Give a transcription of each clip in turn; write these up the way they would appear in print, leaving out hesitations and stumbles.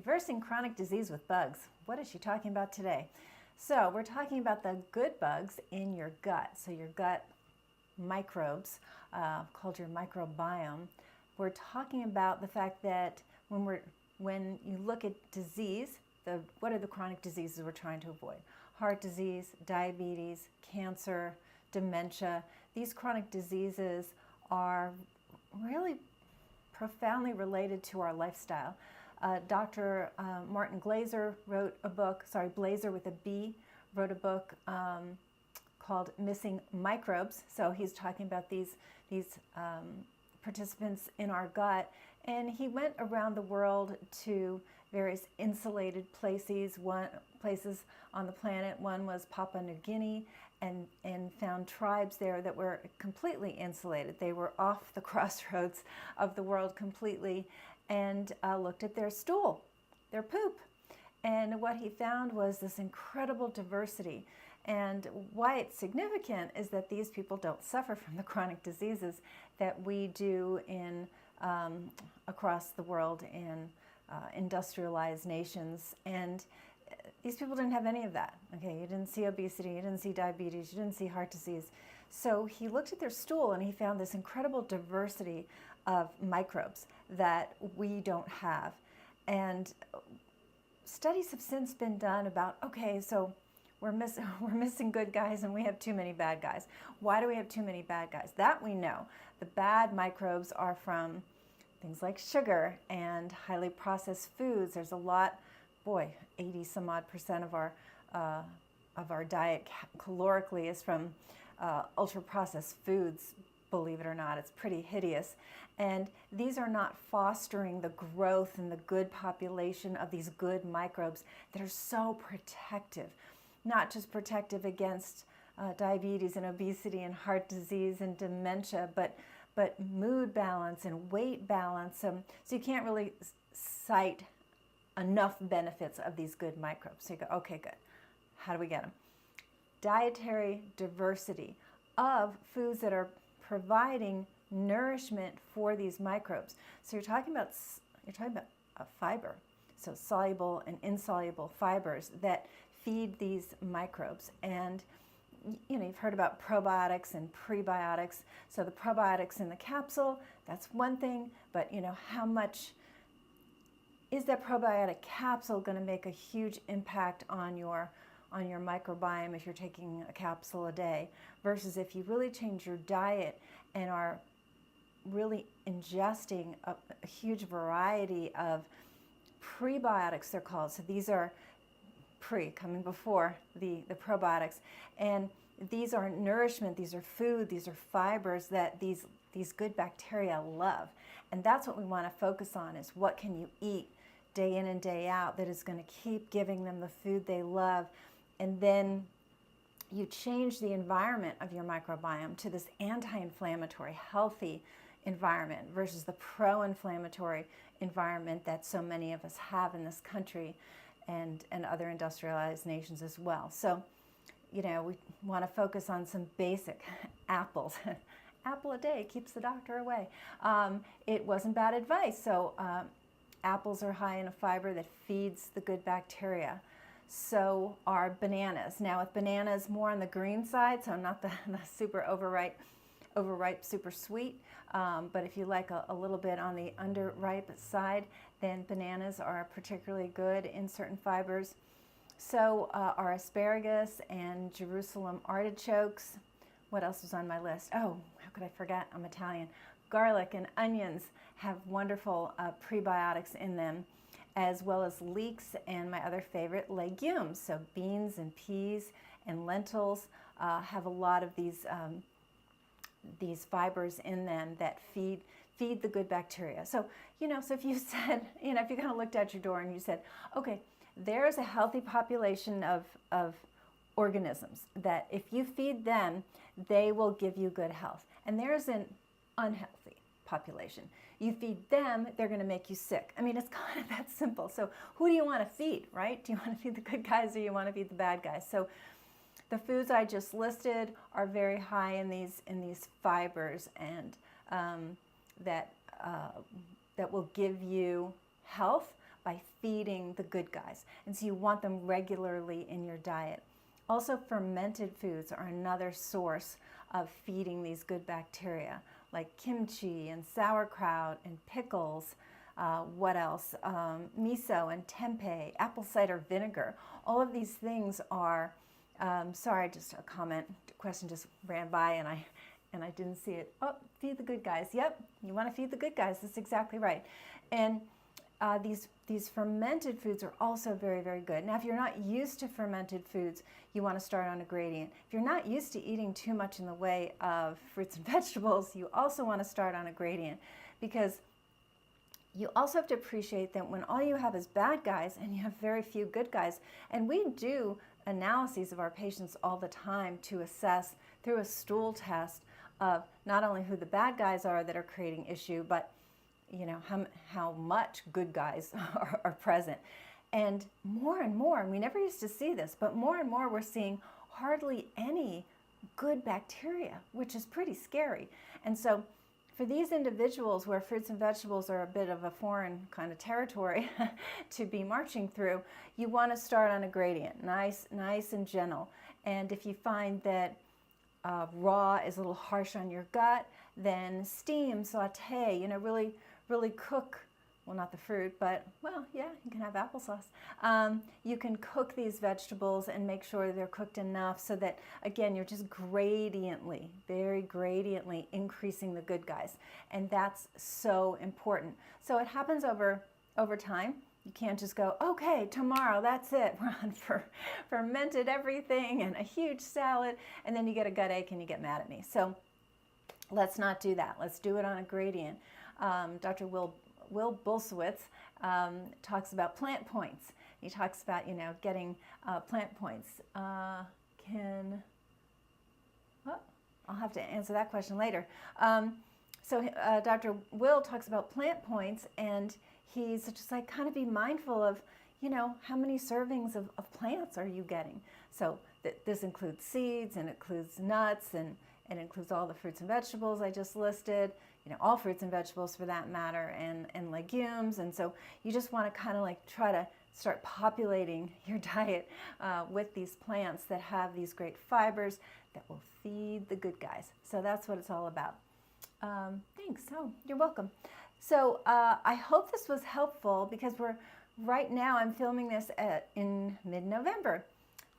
Reversing chronic disease with bugs. What is she talking about today? So we're talking about the good bugs in your gut. So your gut microbes, called your microbiome. We're talking about the fact that when you look at disease, what are the chronic diseases we're trying to avoid? Heart disease, diabetes, cancer, dementia. These chronic diseases are really profoundly related to our lifestyle. Dr. Martin Glaser wrote a book, Blazer with a B, wrote a book called Missing Microbes. So he's talking about these participants in our gut. And he went around the world to various insulated places on the planet. One was Papua New Guinea, and found tribes there that were completely insulated. They were off the crossroads of the world completely, and looked at their stool, their poop. And what he found was this incredible diversity. And why it's significant is that these people don't suffer from the chronic diseases that we do in across the world in industrialized nations. And these people didn't have any of that. Okay, you didn't see obesity, you didn't see diabetes, you didn't see heart disease. So he looked at their stool and he found this incredible diversity of microbes that we don't have. And studies have since been done about, okay, so we're missing good guys and we have too many bad guys. Why do we have too many bad guys? That we know. The bad microbes are from things like sugar and highly processed foods. There's a lot, 80 some odd percent of our diet calorically is from ultra processed foods. Believe it or not, it's pretty hideous. And these are not fostering the growth and the good population of these good microbes that are so protective. Not just protective against diabetes and obesity and heart disease and dementia, but mood balance and weight balance. So you can't really cite enough benefits of these good microbes. So you go, okay, good. How do we get them? Dietary diversity of foods that are providing nourishment for these microbes. So you're talking about a fiber, so soluble and insoluble fibers that feed these microbes. And you've heard about probiotics and prebiotics. So the probiotics in the capsule, that's one thing, but how much is that probiotic capsule going to make a huge impact on your microbiome if you're taking a capsule a day, versus if you really change your diet and are really ingesting a huge variety of prebiotics, they're called. So these are coming before the probiotics, and these are nourishment, these are food, these are fibers that these good bacteria love. And that's what we want to focus on, is what can you eat day in and day out that is going to keep giving them the food they love. And then you change the environment of your microbiome to this anti-inflammatory, healthy environment versus the pro-inflammatory environment that so many of us have in this country and other industrialized nations as well. So, we want to focus on some basic apples. Apple a day keeps the doctor away. It wasn't bad advice. So apples are high in a fiber that feeds the good bacteria. So are bananas. Now with bananas more on the green side, so not the super overripe, super sweet. But if you like a little bit on the underripe side, then bananas are particularly good in certain fibers. So are asparagus and Jerusalem artichokes. What else was on my list? Oh, how could I forget? I'm Italian. Garlic and onions have wonderful prebiotics in them, as well as leeks and my other favorite, legumes. So beans and peas and lentils have a lot of these fibers in them that feed the good bacteria. So, so if you said, if you kind of looked out your door and you said, okay, there's a healthy population of organisms that if you feed them, they will give you good health. And there's an unhealthy population. You feed them, they're going to make you sick. I mean, it's kind of that simple. So who do you want to feed, right? Do you want to feed the good guys or you want to feed the bad guys? So the foods I just listed are very high in these fibers, and that will give you health, by feeding the good guys. And so you want them regularly in your diet. Also, fermented foods are another source of feeding these good bacteria, like kimchi and sauerkraut and pickles. What else? Miso and tempeh, apple cider vinegar. All of these things are, sorry, just a question just ran by and I didn't see it. Oh, feed the good guys. Yep, you want to feed the good guys. That's exactly right. And these fermented foods are also very, very good. Now, if you're not used to fermented foods, you want to start on a gradient. If you're not used to eating too much in the way of fruits and vegetables, you also want to start on a gradient, because you also have to appreciate that when all you have is bad guys and you have very few good guys, and we do analyses of our patients all the time to assess through a stool test of not only who the bad guys are that are creating issue, but how much good guys are present. And more, and we never used to see this, but more and more we're seeing hardly any good bacteria, which is pretty scary. And so for these individuals where fruits and vegetables are a bit of a foreign kind of territory to be marching through, you want to start on a gradient, nice and gentle. And if you find that raw is a little harsh on your gut, then steam, saute, really cook, well, not the fruit, but, well, yeah, you can have applesauce. You can cook these vegetables and make sure they're cooked enough so that, again, you're just very gradiently increasing the good guys. And that's so important. So it happens over time. You can't just go, okay, tomorrow, that's it. We're on for fermented everything and a huge salad, and then you get a gut ache and you get mad at me. So let's not do that. Let's do it on a gradient. Dr. Will Bulsiewicz talks about plant points. He talks about, getting plant points. I'll have to answer that question later. So Dr. Will talks about plant points, and he's just like, kind of be mindful of, how many servings of plants are you getting? So this includes seeds, and it includes nuts, and it includes all the fruits and vegetables I just listed, all fruits and vegetables for that matter, and legumes. And so you just want to kind of like try to start populating your diet with these plants that have these great fibers that will feed the good guys. So that's what it's all about. Thanks. Oh, you're welcome. So I hope this was helpful, because right now I'm filming this in mid-November.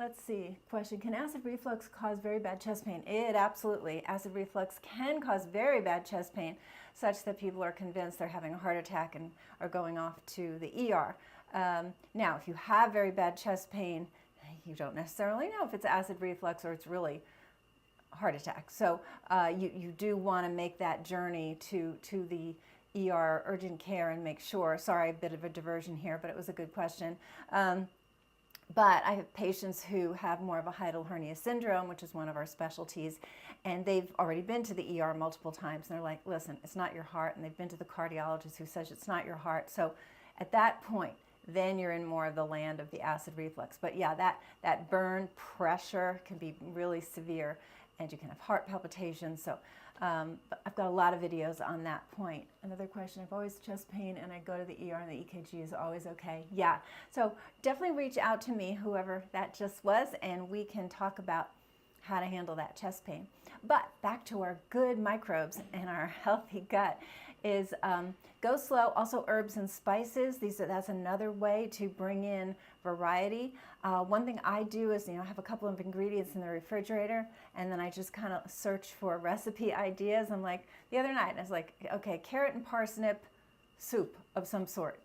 Let's see, question, can acid reflux cause very bad chest pain? It absolutely, acid reflux can cause very bad chest pain, such that people are convinced they're having a heart attack and are going off to the ER. Now, if you have very bad chest pain, you don't necessarily know if it's acid reflux or it's really heart attack. So you do want to make that journey to the ER urgent care and make sure. Sorry, a bit of a diversion here, but it was a good question. But I have patients who have more of a hiatal hernia syndrome, which is one of our specialties, and they've already been to the ER multiple times, and they're like, listen, it's not your heart, and they've been to the cardiologist who says it's not your heart. So at that point, then you're in more of the land of the acid reflux. But yeah, that burn pressure can be really severe, and you can have heart palpitations. So but I've got a lot of videos on that point. Another question, I've always chest pain and I go to the ER and the EKG is always okay. Yeah, so definitely reach out to me, whoever that just was, and we can talk about how to handle that chest pain. But back to our good microbes and our healthy gut is go slow. Also herbs and spices. That's another way to bring in variety. One thing I do is, I have a couple of ingredients in the refrigerator, and then I just kind of search for recipe ideas. I'm like, the other night, I was like, okay, carrot and parsnip soup of some sort,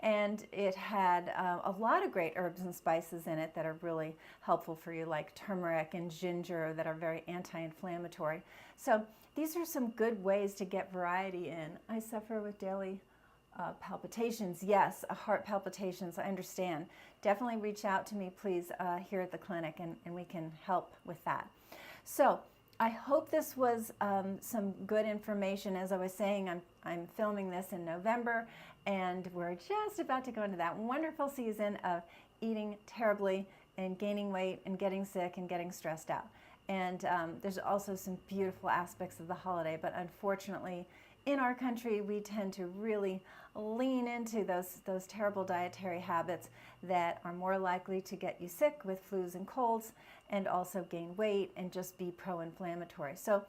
and it had a lot of great herbs and spices in it that are really helpful for you, like turmeric and ginger, that are very anti-inflammatory. So these are some good ways to get variety in. I suffer with daily palpitations. Yes, heart palpitations, I understand. Definitely reach out to me, please, here at the clinic, and we can help with that. So I hope this was some good information. As I was saying, I'm filming this in November, and we're just about to go into that wonderful season of eating terribly and gaining weight and getting sick and getting stressed out. And there's also some beautiful aspects of the holiday, but unfortunately, in our country, we tend to really lean into those terrible dietary habits that are more likely to get you sick with flus and colds, and also gain weight and just be pro-inflammatory. So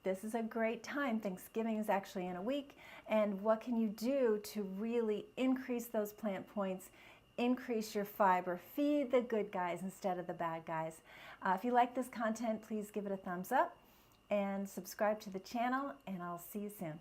this is a great time. Thanksgiving is actually in a week, and what can you do to really increase those plant points, increase your fiber, feed the good guys instead of the bad guys? If you like this content, please give it a thumbs up and subscribe to the channel, and I'll see you soon.